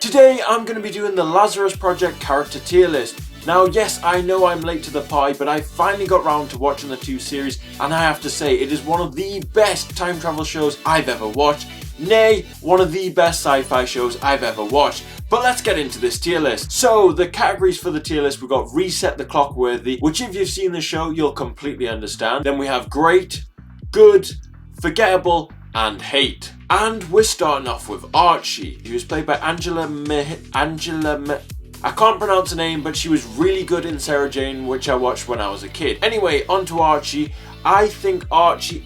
Today I'm going to be doing the Lazarus Project character tier list. Now yes, I know I'm late to the party, but I finally got round to watching the two series, and I have to say it is one of the best time travel shows I've ever watched. Nay, one of the best sci-fi shows I've ever watched. But let's get into this tier list. So the categories for the tier list, we've got Reset the Clock Worthy, which if you've seen the show you'll completely understand. Then we have Great, Good, Forgettable and Hate. And we're starting off with Archie, who was played by Angela I can't pronounce her name, but she was really good in Sarah Jane, which I watched when I was a kid. Anyway, on to Archie. I think Archie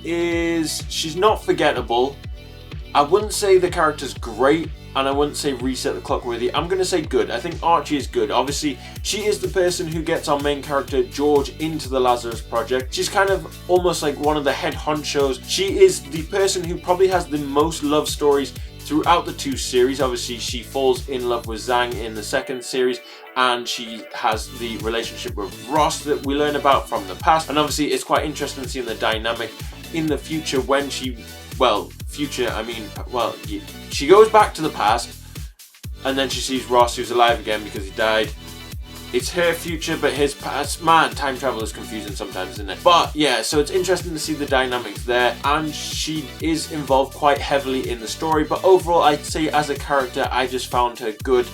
she's not forgettable. I wouldn't say the character's great, and I wouldn't say Reset the Clock worthy. I'm going to say good. I think Archie is good. Obviously, she is the person who gets our main character, George, into the Lazarus Project. She's kind of almost like one of the head honchos. She is the person who probably has the most love stories throughout the two series. Obviously, she falls in love with Zhang in the second series, and she has the relationship with Ross that we learn about from the past. And obviously, it's quite interesting seeing the dynamic in the future when she... she goes back to the past and then she sees Ross, who's alive again because he died. It's her future, but his past. Man, time travel is confusing sometimes, isn't it? But yeah, so it's interesting to see the dynamics there, and she is involved quite heavily in the story. But overall, I'd say as a character, I just found her good,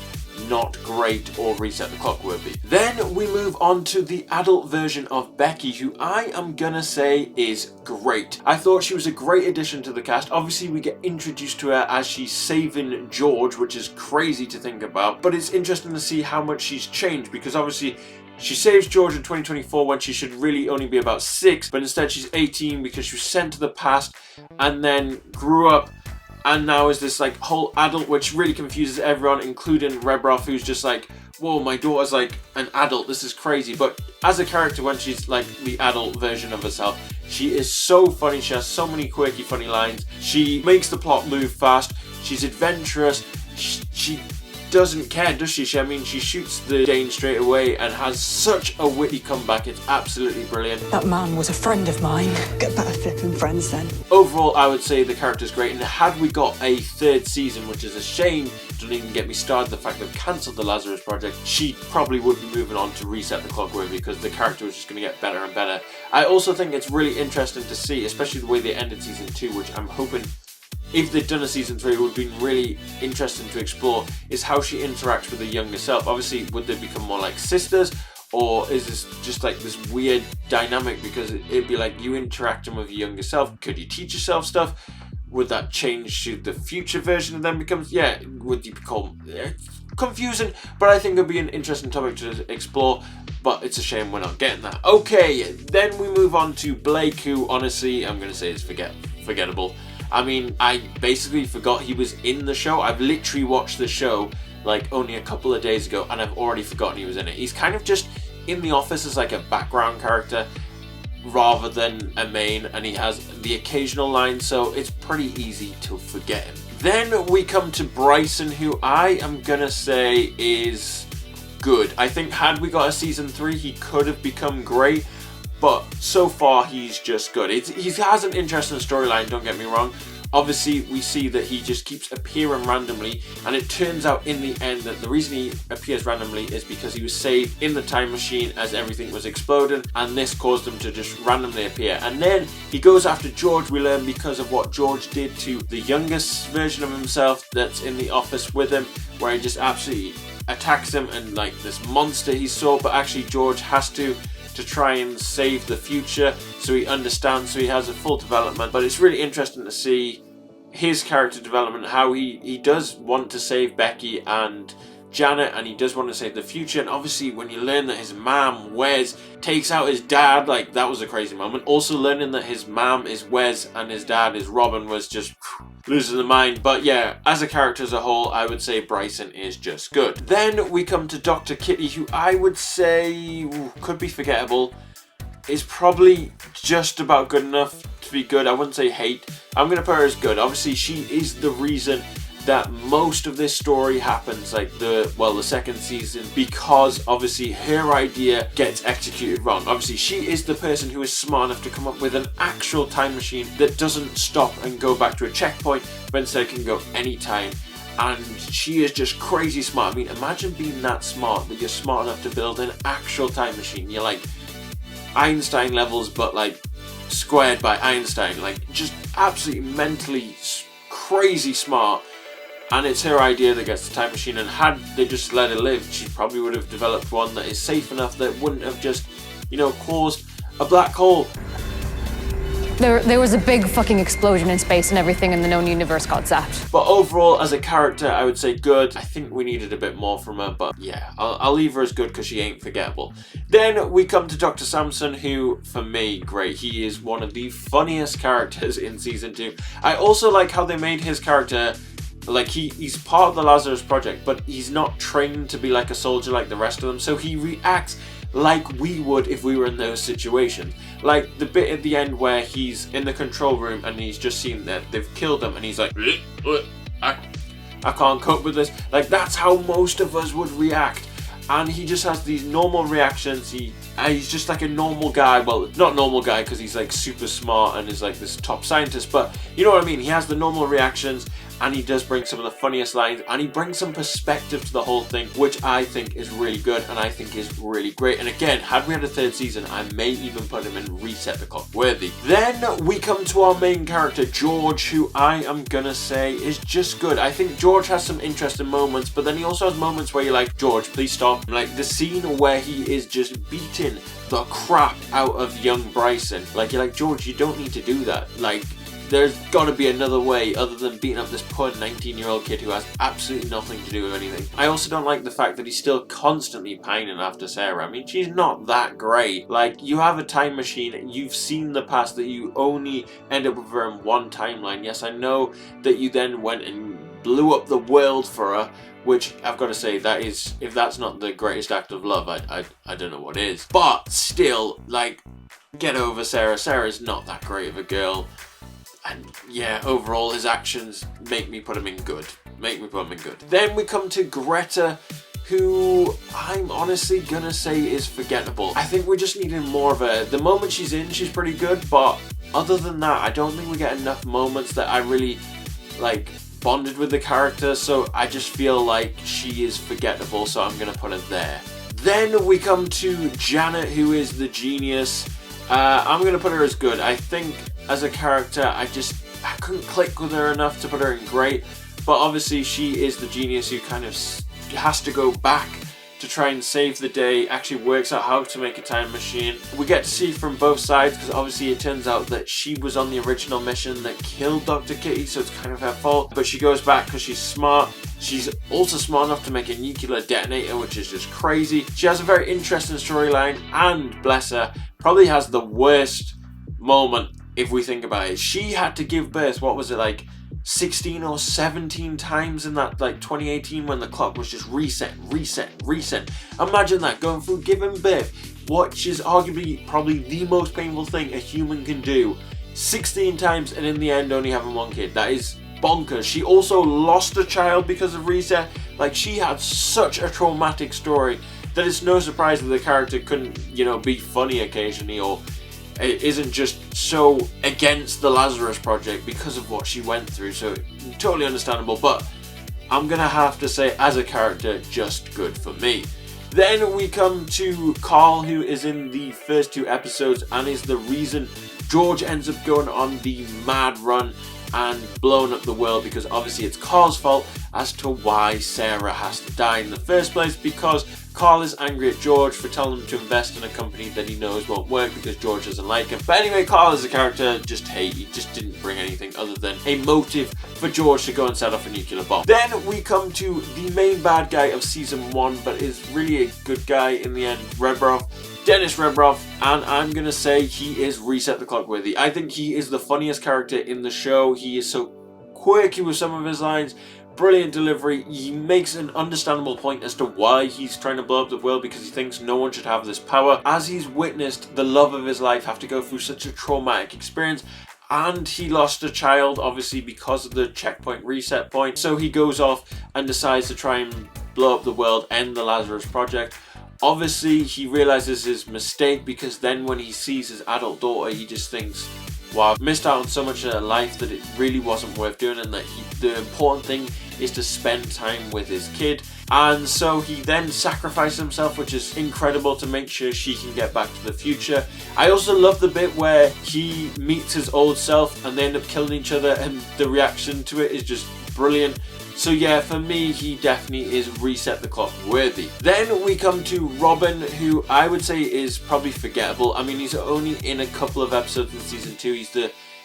not great or Reset the Clock worthy. Then we move on to the adult version of Becky, who I am gonna say is great. I thought she was a great addition to the cast. Obviously we get introduced to her as she's saving George, which is crazy to think about, but it's interesting to see how much she's changed, because obviously she saves George in 2024 when she should really only be about 6, but instead she's 18 because she was sent to the past and then grew up, and now is this like whole adult, which really confuses everyone, including Rebroff, who's just like, whoa, my daughter's like an adult, this is crazy. But as a character, when she's like the adult version of herself, she is so funny. She has so many quirky funny lines. She makes the plot move fast. She's adventurous. She doesn't care, does she? I mean, she shoots the Dane straight away and has such a witty comeback. It's absolutely brilliant. That man was a friend of mine. Get better flipping friends then. Overall, I would say the character's great, and had we got a third season, which is a shame, don't even get me started, the fact they've cancelled the Lazarus Project, she probably would be moving on to Reset the Clock worthy, because the character was just going to get better and better. I also think it's really interesting to see, especially the way they ended season 2, which I'm hoping, if they'd done a season 3, it would have been really interesting to explore, is how she interacts with her younger self. Obviously, would they become more like sisters, or is this just like this weird dynamic, because it'd be like you interacting with your younger self, could you teach yourself stuff? Would that change to the future version of them becomes, would you become confusing? But I think it'd be an interesting topic to explore, but it's a shame we're not getting that. Okay, then we move on to Blake, who honestly, I'm going to say is forgettable. I mean, I basically forgot he was in the show. I've literally watched the show like only a couple of days ago, and I've already forgotten he was in it. He's kind of just in the office as like a background character rather than a main, and he has the occasional line, so it's pretty easy to forget him. Then we come to Bryson, who I am gonna say is good. I think had we got a season 3, he could have become great, but so far he's just good. He has an interesting storyline, don't get me wrong. Obviously we see that he just keeps appearing randomly, and it turns out in the end that the reason he appears randomly is because he was saved in the time machine as everything was exploding, and this caused him to just randomly appear. And then he goes after George, we learn, because of what George did to the youngest version of himself that's in the office with him, where he just absolutely attacks him and like this monster he saw, but actually George has to try and save the future, so he understands, so he has a full development. But it's really interesting to see his character development, how he does want to save Becky and Janet, and he does want to save the future. And obviously when you learn that his mom, Wes, takes out his dad, like that was a crazy moment. Also learning that his mom is Wes and his dad is Robin was just losing the mind. But yeah, as a character as a whole, I would say Bryson is just good. Then we come to Dr. Kitty, who I would say could be forgettable. Is probably just about good enough to be good. I wouldn't say hate. I'm going to put her as good. Obviously she is the reason that most of this story happens, like the second season, because obviously her idea gets executed wrong. Obviously she is the person who is smart enough to come up with an actual time machine that doesn't stop and go back to a checkpoint, but instead can go anytime. and she is just crazy smart. I mean, imagine being that smart, that you're smart enough to build an actual time machine. You're like Einstein levels, but like squared by Einstein, like just absolutely mentally crazy smart. And it's her idea that gets the time machine, and had they just let her live, she probably would have developed one that is safe enough that wouldn't have just, you know, caused a black hole. There was a big fucking explosion in space and everything in the known universe got zapped. But overall, as a character, I would say good. I think we needed a bit more from her, but yeah, I'll leave her as good because she ain't forgettable. Then we come to Dr. Samson, who, for me, great. He is one of the funniest characters in season 2. I also like how they made his character, like he's part of the Lazarus Project, but he's not trained to be like a soldier like the rest of them, so he reacts like we would if we were in those situations. Like the bit at the end where he's in the control room and he's just seen that they've killed him and he's like, I can't cope with this. Like, that's how most of us would react. And he just has these normal reactions. He's just like a normal guy. Well, not normal guy because he's like super smart and is like this top scientist, but you know what I mean. He has the normal reactions, and he does bring some of the funniest lines, and he brings some perspective to the whole thing, which I think is really good and I think is really great. And again, had we had a third season, I may even put him in Reset the Clock worthy. Then we come to our main character, George, who I am gonna say is just good. I think George has some interesting moments, but then he also has moments where you're like, George, please stop. Like the scene where he is just beating the crap out of young Bryson. Like, you're like, George, you don't need to do that. Like, there's got to be another way other than beating up this poor 19-year-old kid who has absolutely nothing to do with anything. I also don't like the fact that he's still constantly pining after Sarah. I mean, she's not that great. Like, you have a time machine and you've seen the past, that you only end up with her in one timeline. Yes, I know that you then went and blew up the world for her, which I've got to say, that is, if that's not the greatest act of love, I don't know what is. But still, like, get over Sarah. Sarah's not that great of a girl. And yeah, overall his actions make me put him in good. Then we come to Greta, who I'm honestly gonna say is forgettable. I think we just needed more of a... The moment she's in, she's pretty good, but other than that, I don't think we get enough moments that I really, like, bonded with the character, so I just feel like she is forgettable, so I'm gonna put her there. Then we come to Janet, who is the genius. I'm gonna put her as good. I think as a character, I couldn't click with her enough to put her in great, but obviously she is the genius who kind of has to go back to try and save the day, actually works out how to make a time machine. We get to see from both sides, because obviously it turns out that she was on the original mission that killed Dr. Kitty, so it's kind of her fault, but she goes back because she's smart. She's also smart enough to make a nuclear detonator, which is just crazy. She has a very interesting storyline, and bless her, probably has the worst moment if we think about it. She had to give birth, what was it, like 16 or 17 times in that, like, 2018 when the clock was just reset. Imagine that, going through giving birth, which is arguably probably the most painful thing a human can do, 16 times, and in the end only having one kid. That is bonkers. She also lost a child because of reset. Like, she had such a traumatic story that it's no surprise that the character couldn't, you know, be funny occasionally, or it isn't just so against the Lazarus Project because of what she went through. So totally understandable, but I'm gonna have to say, as a character, just good for me. Then we come to Carl, who is in the first 2 episodes and is the reason George ends up going on the mad run and blowing up the world, because obviously it's Carl's fault as to why Sarah has to die in the first place, because Carl is angry at George for telling him to invest in a company that he knows won't work because George doesn't like him. But anyway, Carl as a character, he just didn't bring anything other than a motive for George to go and set off a nuclear bomb. Then we come to the main bad guy of season 1, but is really a good guy in the end, Dennis Rebrov, and I'm gonna say he is Reset the Clock worthy. I think he is the funniest character in the show. He is so quirky with some of his lines, brilliant delivery. He makes an understandable point as to why he's trying to blow up the world, because he thinks no one should have this power, as he's witnessed the love of his life have to go through such a traumatic experience. And he lost a child, obviously, because of the checkpoint reset point. So he goes off and decides to try and blow up the world, end the Lazarus Project. Obviously, he realizes his mistake, because then when he sees his adult daughter, he just thinks, wow, I've missed out on so much in her life that it really wasn't worth doing, and that the important thing is to spend time with his kid. And so he then sacrificed himself, which is incredible, to make sure she can get back to the future. I also love the bit where he meets his old self and they end up killing each other, and the reaction to it is just brilliant. So yeah, for me, he definitely is reset the clock worthy. Then we come to Robin, who I would say is probably forgettable. I mean, he's only in a couple of episodes in season 2.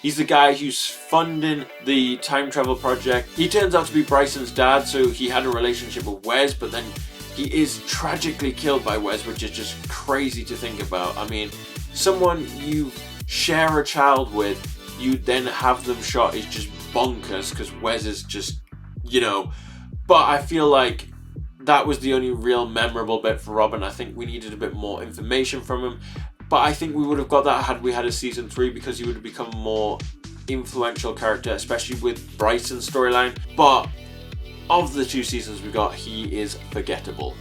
He's the guy who's funding the time travel project. He turns out to be Bryson's dad, so he had a relationship with Wes, but then he is tragically killed by Wes, which is just crazy to think about. I mean, someone you share a child with, you then have them shot, is just bonkers, because Wes is just, you know. But I feel like that was the only real memorable bit for Robin. I think we needed a bit more information from him. But I think we would have got that had we had a season 3, because he would have become a more influential character, especially with Bryson's storyline. But of the 2 seasons we got, he is forgettable.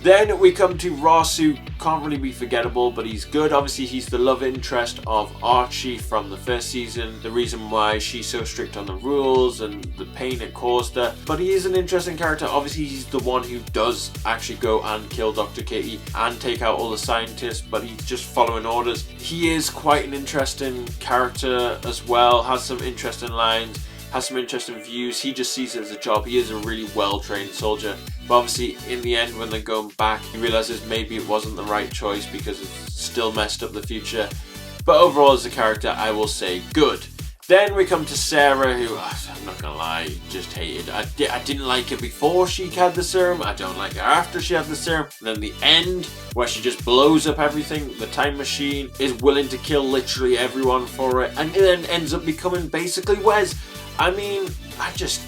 Then we come to Ross, who can't really be forgettable, but he's good. Obviously, he's the love interest of Archie from the first season, the reason why she's so strict on the rules and the pain it caused her. But he is an interesting character. Obviously, he's the one who does actually go and kill Dr. Katie and take out all the scientists, but he's just following orders. He is quite an interesting character as well, has some interesting lines, has some interesting views. He just sees it as a job. He is a really well-trained soldier. But obviously, in the end, when they're going back, he realizes maybe it wasn't the right choice because it's still messed up the future. But overall, as a character, I will say good. Then we come to Sarah, who, I'm not gonna lie, just hated. I didn't like her before she had the serum. I don't like her after she had the serum. And then the end, where she just blows up everything. The time machine is willing to kill literally everyone for it, and it then ends up becoming basically Wes. I mean, I just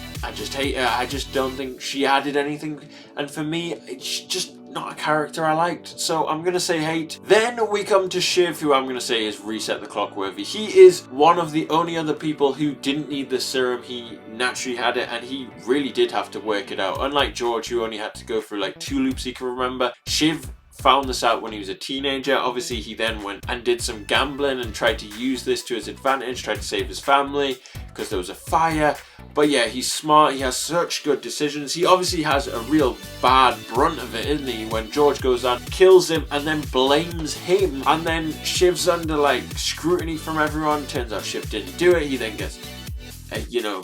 hate her. I just don't think she added anything, and for me, it's just not a character I liked, so I'm gonna say hate. Then we come to Shiv, who I'm gonna say is reset the clock worthy. He is one of the only other people who didn't need the serum. He naturally had it, and he really did have to work it out. Unlike George, who only had to go through like 2 loops he can remember, Shiv found this out when he was a teenager. Obviously, he then went and did some gambling and tried to use this to his advantage, tried to save his family because there was a fire. But yeah, he's smart, he has such good decisions. He obviously has a real bad brunt of it, isn't he? When George goes on, kills him, and then blames him. And then Shiv's under like scrutiny from everyone. Turns out Shiv didn't do it. He then gets,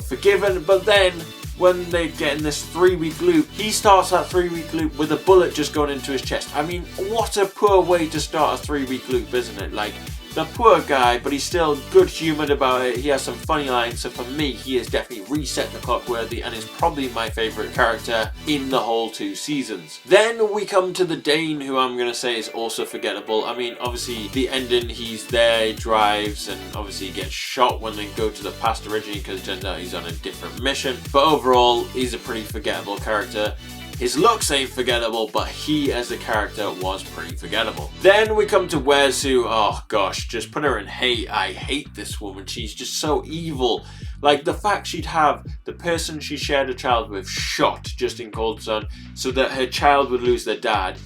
forgiven. But then, when they get in this 3-week loop, he starts that 3-week loop with a bullet just going into his chest. I mean, what a poor way to start a 3-week loop, isn't it? Like, the poor guy, but he's still good-humoured about it. He has some funny lines, so for me, he is definitely reset the clock worthy and is probably my favourite character in the whole 2 seasons. Then we come to the Dane, who I'm going to say is also forgettable. I mean, obviously, the ending, he's there, he drives, and obviously he gets shot when they go to the past originally because it turns out he's on a different mission. But overall, he's a pretty forgettable character. His looks ain't forgettable, but he as a character was pretty forgettable. Then we come to Wes, who, oh gosh, just put her in hate. I hate this woman. She's just so evil. Like, the fact she'd have the person she shared a child with shot just in cold sun so that her child would lose their dad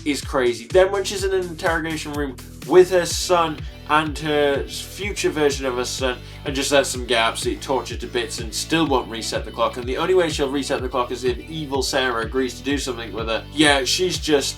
is crazy. Then when she's in an interrogation room with her son and her future version of her son and just lets them get absolutely tortured to bits and still won't reset the clock, and the only way she'll reset the clock is if evil Sarah agrees to do something with her. Yeah, she's just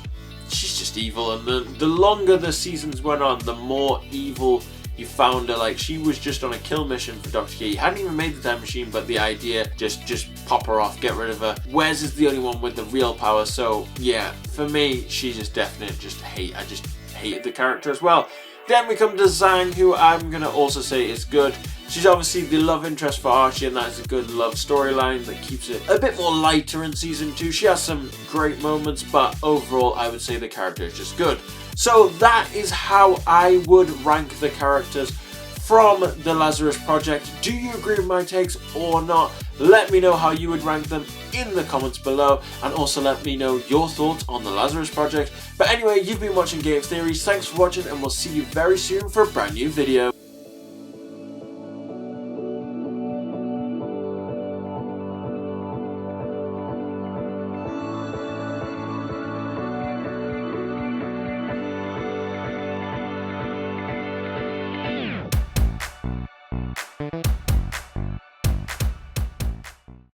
evil, and the longer the seasons went on, the more evil you found her. Like, she was just on a kill mission for Dr. Key. Hadn't even made the time machine, but the idea, just pop her off, get rid of her. Wes is the only one with the real power, so yeah, for me, she's just definite hate. I just hated the character as well. Then we come to Zhang, who I'm going to also say is good. She's obviously the love interest for Archie, and that is a good love storyline that keeps it a bit more lighter in season 2. She has some great moments, but overall I would say the character is just good. So that is how I would rank the characters from the Lazarus Project. Do you agree with my takes or not? Let me know how you would rank them in the comments below, and also let me know your thoughts on the Lazarus Project. But anyway, you've been watching Game Theories. Thanks for watching, and we'll see you very soon for a brand new video.